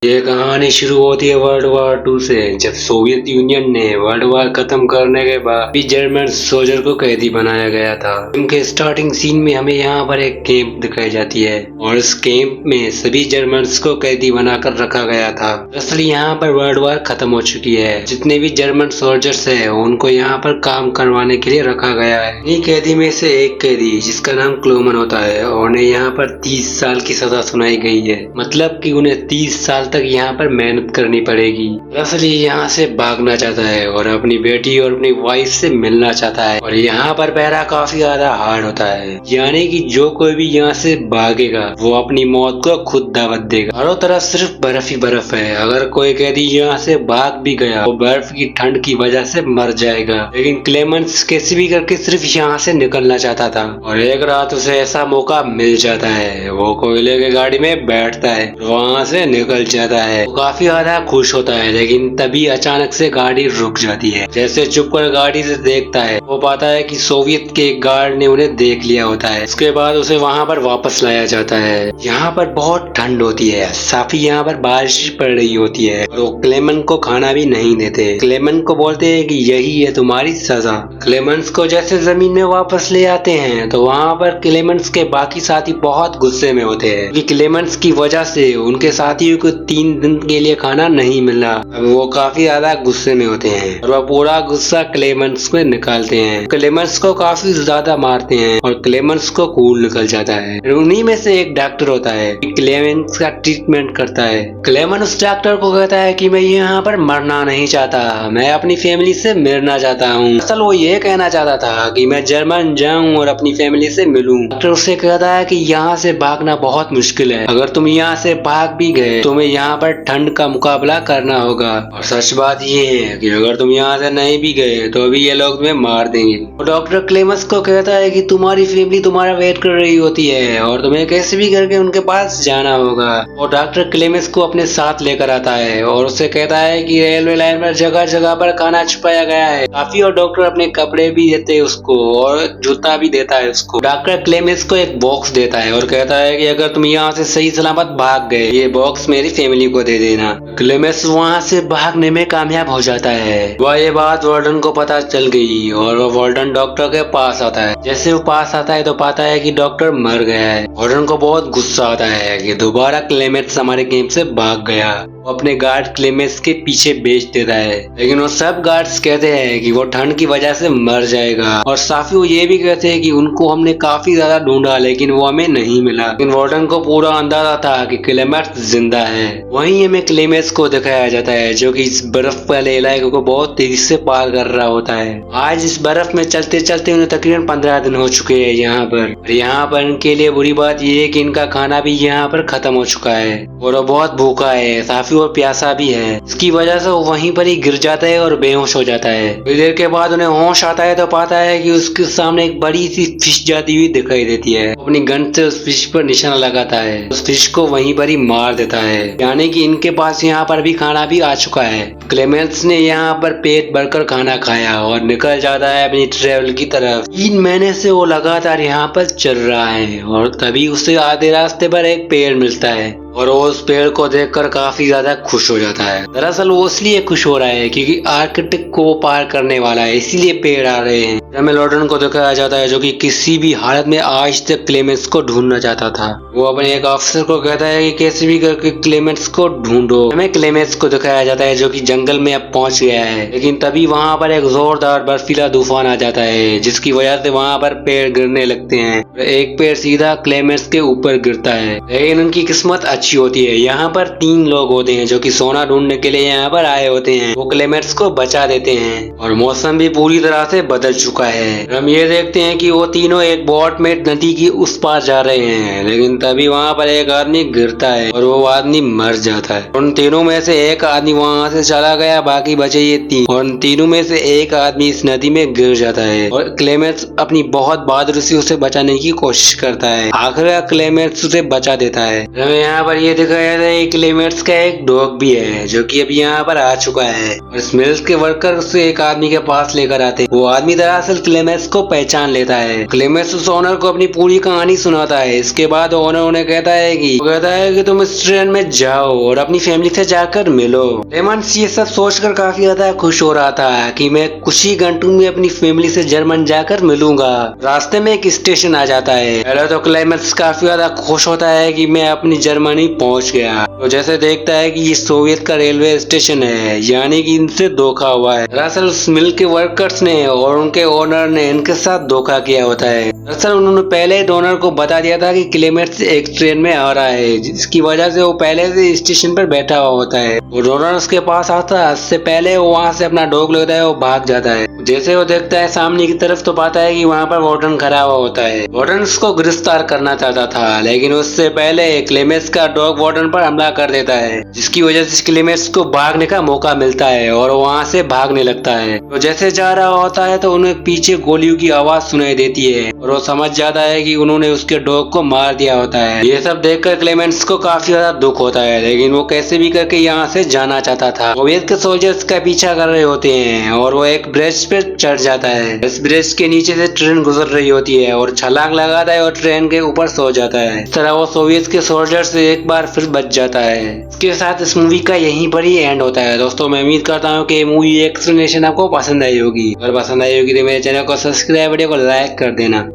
ये कहानी शुरू होती है वर्ल्ड वॉर 2 से, जब सोवियत यूनियन ने वर्ल्ड वॉर खत्म करने के बाद भी जर्मन सोल्जर को कैदी बनाया गया था। फिल्म के स्टार्टिंग सीन में हमें यहाँ पर एक कैंप दिखाई जाती है और इस कैंप में सभी जर्मन्स को कैदी बनाकर रखा गया था। दरअसल यहाँ पर वर्ल्ड वॉर खत्म हो चुकी है। जितने भी जर्मन सोल्जर्स है उनको यहाँ पर काम करवाने के लिए रखा गया है। इन्हीं कैदी में से एक कैदी जिसका नाम क्लोमन होता है और उन्हें यहाँ पर 30 साल की सजा सुनाई गई है। मतलब कि उन्हें 30 साल तक यहाँ पर मेहनत करनी पड़ेगी। दरअसल ये यहाँ से भागना चाहता है और अपनी बेटी और अपनी वाइफ से मिलना चाहता है और यहाँ पर पहरा काफी ज्यादा हार्ड होता है, यानी कि जो कोई भी यहाँ से भागेगा वो अपनी मौत को खुद दावत देगा। चारों तरफ सिर्फ बर्फ ही बर्फ है। अगर कोई कैदी यहाँ से भाग भी गया वो बर्फ की ठंड की वजह से मर जाएगा। लेकिन क्लेमेंस कैसे भी करके सिर्फ यहाँ से निकलना चाहता था और एक रात उसे ऐसा मौका मिल जाता है। वो कोयले की गाड़ी में बैठता है, वहाँ से निकल जाता है। वो काफी ज्यादा खुश होता है, लेकिन तभी अचानक से गाड़ी रुक जाती है। जैसे चुप कर गाड़ी से देखता है वो पाता है कि सोवियत के एक गार्ड ने उन्हें देख लिया होता है। उसके बाद उसे वहाँ पर वापस लाया जाता है। यहाँ पर बहुत ठंड होती है, काफी यहाँ पर बारिश पड़ रही होती है और वो क्लेमेंट को खाना भी नहीं देते। क्लेमेंट को बोलते हैं कि यही है तुम्हारी सजा। क्लेमेंट्स को जैसे जमीन में वापस ले आते हैं तो वहाँ पर क्लेमेंट्स के बाकी साथी बहुत गुस्से में होते हैं क्योंकि क्लेमेंट्स की वजह से उनके साथियों को 3 दिन के लिए खाना नहीं मिला। अब वो काफी ज्यादा गुस्से में होते हैं और वह पूरा गुस्सा क्लेमेंट्स पे निकालते हैं। क्लेमेंट्स को काफी ज्यादा मारते हैं और क्लेमेंट्स को खून निकल जाता है। उन्हीं में से एक डॉक्टर होता है क्लेमेंट्स का ट्रीटमेंट करता है। क्लेमेंट उस डॉक्टर को कहता है कि मैं यहाँ पर मरना नहीं चाहता, मैं अपनी फैमिली से मिलना चाहता हूँ। असल वो ये कहना चाहता था कि मैं जर्मन जाऊँ और अपनी फैमिली से मिलूं। डॉक्टर उससे कहता है कि यहाँ से भागना बहुत मुश्किल है, अगर तुम यहाँ से भाग भी गए तुम्हें यहाँ पर ठंड का मुकाबला करना होगा। और सच बात ये है कि अगर तुम यहाँ से नहीं भी गए तो भी ये लोग तुम्हें मार देंगे। और डॉक्टर क्लेमेंस को कहता है कि तुम्हारी फैमिली तुम्हारा वेट कर रही होती है और तुम्हें कैसे भी करके उनके पास जाना होगा। और डॉक्टर क्लेमेंस को अपने साथ लेकर आता है और उससे कहता है कि रेलवे लाइन पर जगह जगह पर खाना छुपाया गया है काफी, और डॉक्टर अपने कपड़े भी देते हैं उसको और जूता भी देता है उसको। डॉक्टर क्लेमेंस को एक बॉक्स देता है और कहता है कि अगर तुम यहाँ से सही सलामत भाग गए ये बॉक्स मेरी फैमिली को दे देना। क्लेमेंस वहाँ से भागने में कामयाब हो जाता है। वह ये बात वार्डन को पता चल गई और वह वार्डन डॉक्टर के पास आता है। जैसे वो पास आता है तो पाता है कि डॉक्टर मर गया है। वार्डन को बहुत गुस्सा आता है कि दोबारा क्लेमेंस हमारे कैंप से भाग गया। वो अपने गार्ड क्लेमेंस के पीछे भेज देता है, लेकिन वो सब गार्ड्स कहते हैं कि वो ठंड की वजह से मर जाएगा। और साफी वो ये भी कहते हैं कि उनको हमने काफी ज्यादा ढूंढा लेकिन वो हमें नहीं मिला। लेकिन वार्डन को पूरा अंदाजा था कि क्लेमेंस जिंदा है। वहीं हमें क्लेमेंस को दिखाया जाता है जो कि इस बर्फ वाले इलाके को बहुत तेजी से पार कर रहा होता है। आज इस बर्फ में चलते चलते उन्हें तकरीबन 15 दिन हो चुके हैं यहाँ पर। और यहाँ पर इनके लिए बुरी बात ये है कि इनका खाना भी यहाँ पर खत्म हो चुका है और वो बहुत भूखा है, काफी और प्यासा भी है। इसकी वजह से वो वहीं पर ही गिर जाता है और बेहोश हो जाता है। थोड़ी देर के बाद उन्हें होश आता है तो पाता है कि उसके सामने एक बड़ी सी फिश जाती हुई दिखाई देती है। अपनी गन से उस फिश पर निशाना लगाता है, उस फिश को वहीं पर ही मार देता है, यानी कि इनके पास यहाँ पर भी खाना भी आ चुका है। क्लेमेंस ने यहाँ पर पेट भरकर खाना खाया और निकल जाता है अपनी ट्रेवल की तरफ। 3 महीने से वो लगातार यहाँ पर चल रहा है और तभी उसे आधे रास्ते पर एक पेड़ मिलता है और वो उस पेड़ को देखकर काफी ज्यादा खुश हो जाता है। दरअसल वो इसलिए खुश हो रहा है क्योंकि आर्कटिक को पार करने वाला है, इसीलिए पेड़ आ रहे हैं। हमें लॉर्डन को दिखाया जाता है जो कि किसी भी हालत में आज तक क्लेमेंस को ढूंढना चाहता था। वो अपने एक ऑफिसर को कहता है कि कैसे भी करके क्लेमेंस को ढूंढो। हमें क्लेमेंस को दिखाया जाता है जो कि जंगल में अब पहुंच गया है, लेकिन तभी वहाँ पर एक जोरदार बर्फीला तूफान आ जाता है जिसकी वजह से वहाँ पर पेड़ गिरने लगते हैं। एक पेड़ सीधा क्लेमेंस के ऊपर गिरता है, लेकिन उनकी किस्मत अच्छी होती है। यहाँ पर 3 लोग होते हैं जो कि सोना ढूंढने के लिए यहाँ पर आए होते हैं। वो क्लेमेंस को बचा देते हैं और मौसम भी पूरी तरह से बदल चुका है। हम ये देखते हैं कि वो तीनों एक बोट में नदी की उस पार जा रहे हैं, लेकिन तभी वहाँ पर एक आदमी गिरता है और वो आदमी मर जाता है। उन तीनों में से एक आदमी वहाँ से चला गया, बाकी बचे ये 3 और उन तीनों में से एक आदमी इस नदी में गिर जाता है और क्लेमेंस अपनी बहुत बहादुरी से उसे बचाने की कोशिश करता है। आखिर क्लेमेंस उसे बचा देता है। हमें यहाँ पर ये दिखाया जाता है क्लेमेंस का एक डॉग भी है जो कि अभी यहाँ पर आ चुका है और इस मिल्स के वर्कर उसे एक आदमी के पास लेकर आते हैं। वो आदमी दरअसल रासेल क्लेमेंस को पहचान लेता है। क्लेमेंस उस ओनर को अपनी पूरी कहानी सुनाता है। इसके बाद ओनर उन्हें कहता है कि तुम इस ट्रेन में जाओ और अपनी फैमिली से जाकर मिलो। क्लेमेंस ये सब सोचकर काफी ज्यादा खुश हो रहा था कि मैं कुछ ही घंटों में अपनी फैमिली से जर्मन जाकर मिलूंगा। रास्ते में एक स्टेशन आ जाता है। पहले तो क्लेमेंस काफी ज्यादा खुश होता है कि मैं अपनी जर्मनी पहुंच गया। तो जैसे देखता है कि ये सोवियत का रेलवे स्टेशन है, यानी कि इनसे धोखा हुआ है। दरअसल उस मिल के वर्कर्स ने और उनके ओनर ने इनके साथ धोखा किया होता है। दरअसल उन्होंने पहले ही ओनर को बता दिया था कि क्लेमेंस एक ट्रेन में आ रहा है, जिसकी वजह से वो पहले से स्टेशन पर बैठा हुआ होता है। और ओनर उसके पास आता है, उससे पहले वो वहाँ से अपना डॉग लेता है, वो भाग जाता है। जैसे वो देखता है सामने की तरफ तो पाता है कि वहाँ पर वार्डन खड़ा हुआ होता है। वार्डन उसको गिरफ्तार करना चाहता था, लेकिन उससे पहले क्लेमेंस का डॉग वार्डन पर हमला कर देता है, जिसकी वजह से क्लेमेंस को भागने का मौका मिलता है और वहाँ से भागने लगता है। तो जैसे जा रहा होता है तो उन्हें पीछे गोलियों की आवाज सुनाई देती है और वो समझ जाता है कि उन्होंने उसके डॉग को मार दिया होता है। ये सब देखकर क्लेमेंस को काफी ज्यादा दुख होता है, लेकिन वो कैसे भी करके यहाँ से जाना चाहता था। सोवियत के सोल्जर्स का पीछा कर रहे होते हैं और वो एक ब्रिज पे चढ़ जाता है। इस ब्रिज के नीचे से ट्रेन गुजर रही होती है और छलांग लगाता है और ट्रेन के ऊपर सो जाता है। इस तरह वो सोवियत के सोल्जर से एक बार फिर बच जाता है। इसके साथ इस मूवी का यहीं पर ही एंड होता है। दोस्तों मैं उम्मीद करता हूँ कि मूवी एक्सप्लेनेशन आपको पसंद आई होगी। अगर पसंद आई होगी तो मेरे चैनल को सब्सक्राइब, वीडियो को लाइक कर देना।